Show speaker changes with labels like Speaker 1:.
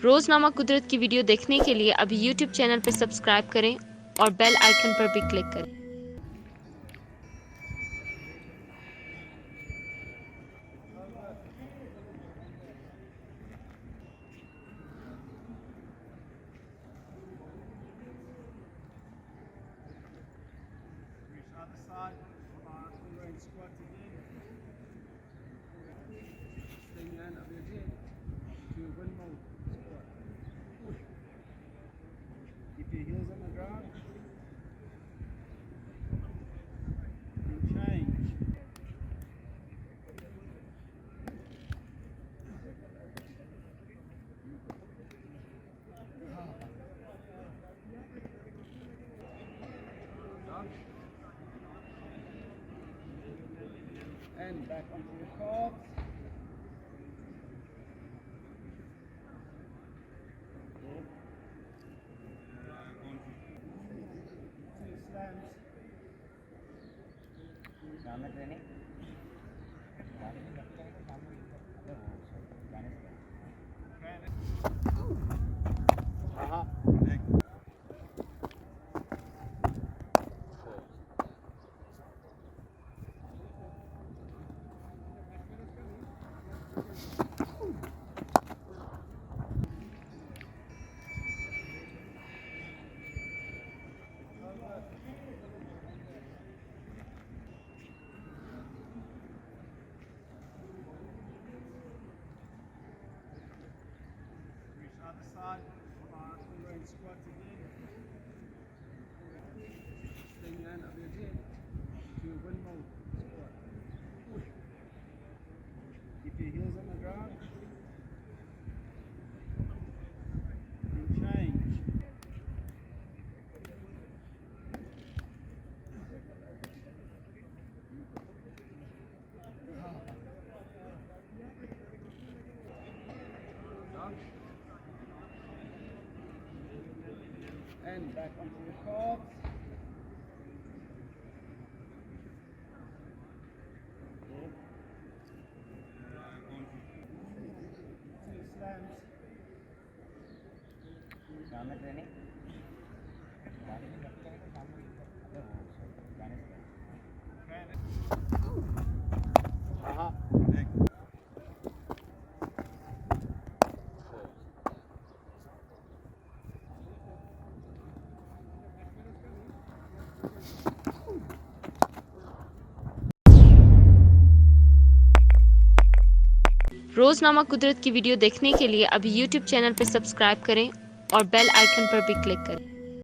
Speaker 1: रोज़नामा कुदरत की वीडियो देखने के लिए अभी यूट्यूब चैनल पर सब्सक्राइब करें और बेल आइकन पर भी क्लिक करें।
Speaker 2: Other side, we're in squat again. Stay down of your head to a windmill squat. Push. Keep your heels on the ground. And change. And back onto your calves. Two slams.
Speaker 3: सामने training
Speaker 2: Other side, we're in squat again. Stay down of your head to a windmill squat. Push. Keep your heels on the ground. And change. And back onto your calves. Two slams.
Speaker 3: सामने training
Speaker 1: रोज़नामा कुदरत की video देखने के लिए अभी YouTube channel पर subscribe करें और बेल आइकन पर भी क्लिक करें।